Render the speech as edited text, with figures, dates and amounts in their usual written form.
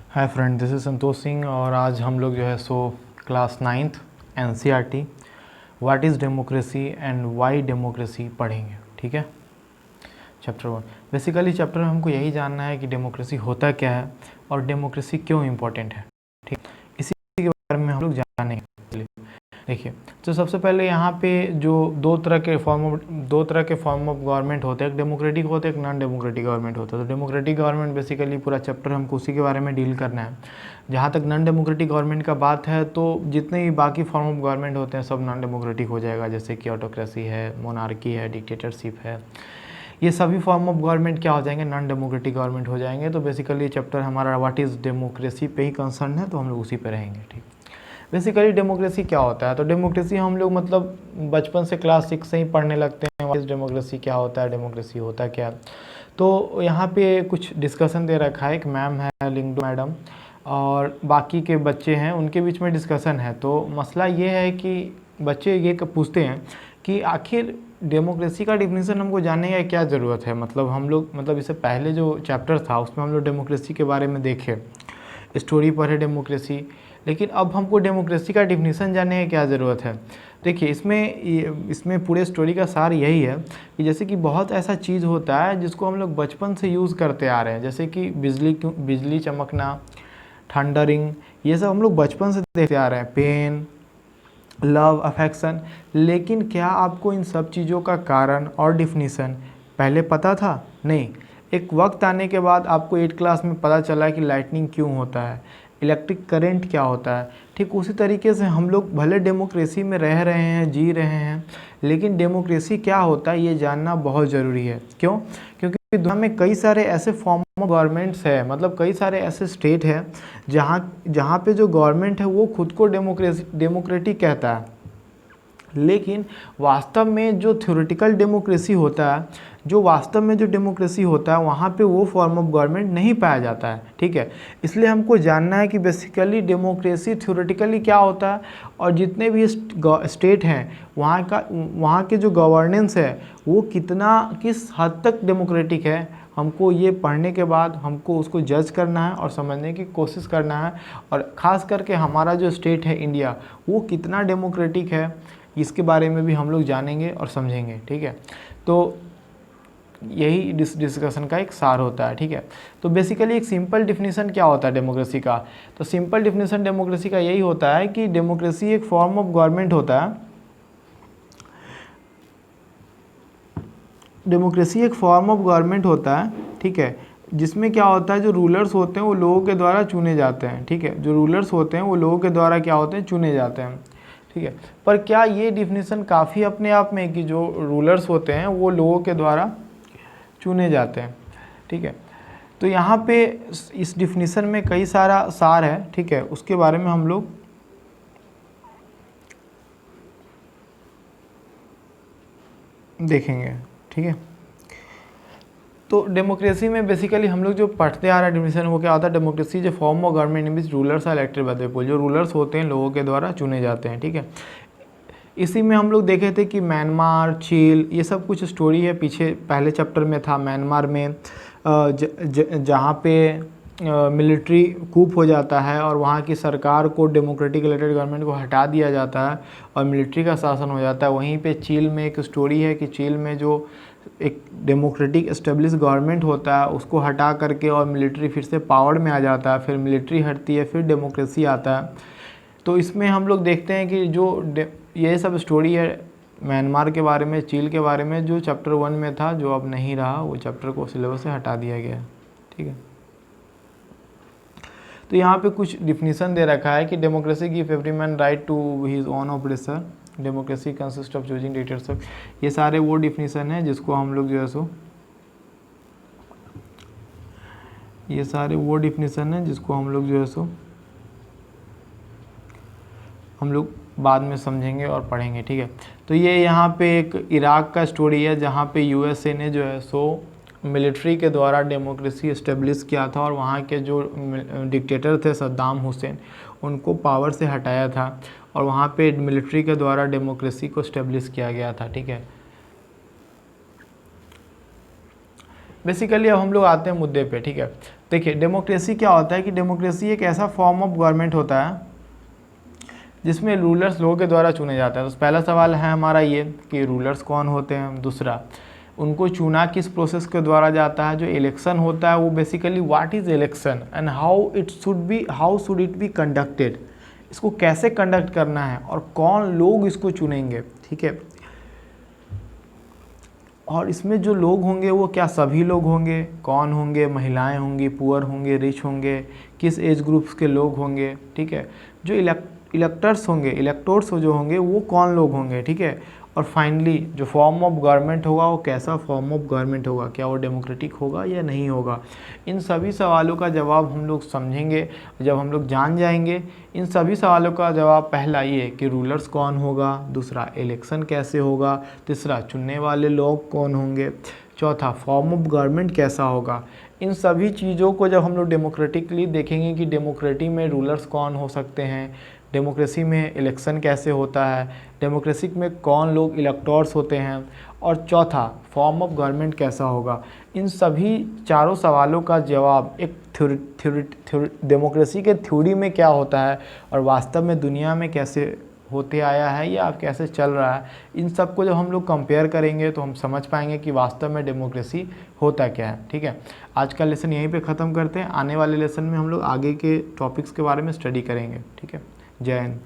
Hi friend, this is Santosh Singh और आज हम लोग जो है class 9th NCERT what is democracy and Y democracy पढ़ेंगे। ठीक है, चैप्टर 1। बेसिकली चैप्टर में हमको यही जानना है कि डेमोक्रेसी होता क्या है और डेमोक्रेसी क्यों इम्पोर्टेंट है। ठीक, इसी के बारे में हम लोग जानेंगे। देखिए, तो सबसे पहले यहाँ पे जो दो तरह के फॉर्म ऑफ गवर्नमेंट होते हैं, एक डेमोक्रेटिक होते हैं, एक नॉन डेमोक्रेटिक गवर्नमेंट होता है। तो डेमोक्रेटिक गवर्नमेंट बेसिकली पूरा चैप्टर हमको उसी के बारे में डील करना है। जहाँ तक नॉन डेमोक्रेटिक गवर्नमेंट का बात है, तो जितने भी बाकी फॉर्म ऑफ गवर्नमेंट होते हैं सब नॉन डेमोक्रेटिक हो जाएगा, जैसे कि ऑटोक्रेसी है, मोनार्की है, डिक्टेटरशिप है, ये सभी फॉर्म ऑफ गवर्नमेंट क्या हो जाएंगे, नॉन डेमोक्रेटिक गवर्नमेंट हो जाएंगे। तो बेसिकली चैप्टर हमारा व्हाट इज़ डेमोक्रेसी पे ही कंसर्न है, तो हम लोग उसी पे रहेंगे। ठीक, बेसिकली डेमोक्रेसी क्या होता है, तो डेमोक्रेसी हम लोग मतलब बचपन से क्लास 6 से ही पढ़ने लगते हैं। व्हाट इज़ डेमोक्रेसी, क्या होता है डेमोक्रेसी, होता क्या। तो यहाँ पे कुछ डिस्कशन दे रखा है, एक मैम है लिंगडो मैडम और बाकी के बच्चे हैं, उनके बीच में डिस्कशन है। तो मसला ये है कि बच्चे ये पूछते हैं कि आखिर डेमोक्रेसी का डिफिनीसन हमको जानने का क्या ज़रूरत है। मतलब हम लोग इससे पहले जो चैप्टर था उसमें हम लोग डेमोक्रेसी के बारे में देखे, स्टोरी पढ़े डेमोक्रेसी, लेकिन अब हमको डेमोक्रेसी का डिफिनीसन जानने की क्या ज़रूरत है। देखिए, इसमें पूरे स्टोरी का सार यही है कि जैसे कि बहुत ऐसा चीज़ होता है जिसको हम लोग बचपन से यूज़ करते आ रहे हैं, जैसे कि बिजली चमकना, थंडरिंग, ये सब हम लोग बचपन से देखते आ रहे हैं, पेन, लव, अफेक्शन। लेकिन क्या आपको इन सब चीज़ों का कारण और डिफिनीसन पहले पता था? नहीं। एक वक्त आने के बाद आपको 8 क्लास में पता चला कि लाइटनिंग क्यों होता है, इलेक्ट्रिक करंट क्या होता है। ठीक उसी तरीके से हम लोग भले डेमोक्रेसी में रह रहे हैं, जी रहे हैं, लेकिन डेमोक्रेसी क्या होता है ये जानना बहुत ज़रूरी है। क्यों? क्योंकि दुनिया में कई सारे ऐसे फॉर्म ऑफ गवर्नमेंट्स है, मतलब कई सारे ऐसे स्टेट है जहाँ पे जो गवर्नमेंट है वो खुद को डेमोक्रेटिक कहता है, लेकिन वास्तव में जो थ्योरेटिकल डेमोक्रेसी होता है, वहाँ पे वो फॉर्म ऑफ गवर्नमेंट नहीं पाया जाता है। ठीक है, इसलिए हमको जानना है कि बेसिकली डेमोक्रेसी थ्योरेटिकली क्या होता है और जितने भी स्टेट हैं वहाँ के जो गवर्नेंस है वो किस हद तक डेमोक्रेटिक है। हमको ये पढ़ने के बाद हमको उसको जज करना है और समझने की कोशिश करना है, और ख़ास करके हमारा जो स्टेट है इंडिया, वो कितना डेमोक्रेटिक है इसके बारे में भी हम लोग जानेंगे और समझेंगे। ठीक है, तो यही डिस्कशन का एक सार होता है। ठीक है, तो बेसिकली एक सिंपल डिफिनीसन क्या होता है डेमोक्रेसी का, तो सिंपल डिफिनीसन डेमोक्रेसी का यही होता है कि डेमोक्रेसी एक फॉर्म ऑफ गवर्नमेंट होता है। डेमोक्रेसी एक फॉर्म ऑफ गवर्नमेंट होता है, ठीक है, जिसमें क्या होता है, जो रूलर्स होते हैं वो लोगों के द्वारा चुने जाते हैं। ठीक है, जो रूलर्स होते हैं वो लोगों के द्वारा क्या होते हैं, चुने जाते हैं। ठीक है, पर क्या ये डिफिनीसन काफ़ी अपने आप में कि जो रूलर्स होते हैं वो लोगों के द्वारा चुने जाते हैं। ठीक है, तो यहाँ पे इस डिफिनीसन में कई सारा सार है। ठीक है, उसके बारे में हम लोग देखेंगे। ठीक है, तो डेमोक्रेसी में बेसिकली हम लोग जो पढ़ते आ रहा है डिफिनीसन, वो क्या होता है, डेमोक्रेसी जो form of government in which rulers are elected by the people, जो रूलर्स होते हैं लोगों के द्वारा चुने जाते हैं। ठीक है, इसी में हम लोग देखे थे कि म्यांमार, चीन, ये सब कुछ स्टोरी है, पीछे पहले चैप्टर में था। म्यांमार में जहाँ पे मिलिट्री कूप हो जाता है और वहाँ की सरकार को, डेमोक्रेटिक इलेक्टेड गवर्नमेंट को हटा दिया जाता है और मिलिट्री का शासन हो जाता है। वहीं पे चीन में एक स्टोरी है कि चीन में जो एक डेमोक्रेटिक एस्टेब्लिश गवर्नमेंट होता है उसको हटा करके और मिलिट्री फिर से पावर में आ जाता है, फिर मिलिट्री हटती है, फिर डेमोक्रेसी आता है। तो इसमें हम लोग देखते हैं कि जो ये सब स्टोरी है म्यांमार के बारे में, चीन के बारे में, जो चैप्टर 1 में था, जो अब नहीं रहा, वो चैप्टर को सिलेबस से हटा दिया गया। ठीक है, तो यहाँ पे कुछ डिफिनीसन दे रखा है कि democracy give every man right to his own operation, democracy consist of choosing dictatorship. ये सारे वो डिफिनीसन है जिसको हम लोग जो है सो हम लोग बाद में समझेंगे और पढ़ेंगे। ठीक है, तो ये यहाँ पे एक इराक का स्टोरी है जहाँ पे यूएसए ने जो है सो मिलिट्री के द्वारा डेमोक्रेसी इस्टेब्लिश किया था और वहाँ के जो डिक्टेटर थे सद्दाम हुसैन, उनको पावर से हटाया था और वहाँ पे मिलिट्री के द्वारा डेमोक्रेसी को इस्टेब्लिश किया गया था। ठीक है, बेसिकली अब हम लोग आते हैं मुद्दे पे, ठीक है। देखिए डेमोक्रेसी क्या होता है कि डेमोक्रेसी एक ऐसा फॉर्म ऑफ गवर्नमेंट होता है जिसमें रूलर्स लोगों के द्वारा चुने जाते हैं। तो पहला सवाल है हमारा ये कि रूलर्स कौन होते हैं, दूसरा उनको चुना किस प्रोसेस के द्वारा जाता है। जो इलेक्शन होता है वो basically what is election and how should it be conducted, इसको कैसे कंडक्ट करना है और कौन लोग इसको चुनेंगे, ठीक है। और इसमें जो लोग होंगे वो क्या सभी लोग होंगे, कौन होंगे, महिलाएं होंगी, पुअर होंगे, रिच होंगे, किस एज ग्रुप्स के लोग होंगे, ठीक है। जो इलेक्टर्स होंगे, इलेक्टोर्स जो होंगे वो कौन लोग होंगे, ठीक है। और फाइनली जो फॉर्म ऑफ गवर्नमेंट होगा वो कैसा फॉर्म ऑफ गवर्नमेंट होगा, क्या वो डेमोक्रेटिक होगा या नहीं होगा। इन सभी सवालों का जवाब हम लोग समझेंगे जब हम लोग जान जाएंगे। इन सभी सवालों का जवाब पहला ये कि रूलर्स कौन होगा, दूसरा इलेक्शन कैसे होगा, तीसरा चुनने वाले लोग कौन होंगे, चौथा फॉर्म ऑफ गवर्नमेंट कैसा होगा। इन सभी चीज़ों को जब हम लोग डेमोक्रेटिकली देखेंगे कि डेमोक्रेसी में रूलर्स कौन हो सकते हैं, डेमोक्रेसी में इलेक्शन कैसे होता है, डेमोक्रेसी में कौन लोग इलेक्टोर्स होते हैं, और चौथा फॉर्म ऑफ गवर्नमेंट कैसा होगा। इन सभी चारों सवालों का जवाब एक डेमोक्रेसी के थ्योरी में क्या होता है और वास्तव में दुनिया में कैसे होते आया है या कैसे चल रहा है, इन सब को जब हम लोग कंपेयर करेंगे तो हम समझ पाएंगे कि वास्तव में डेमोक्रेसी होता क्या है, ठीक है। आज का लेसन यहीं पे ख़त्म करते हैं। आने वाले लेसन में हम लोग आगे के टॉपिक्स के बारे में स्टडी करेंगे, ठीक है। जय हिंद।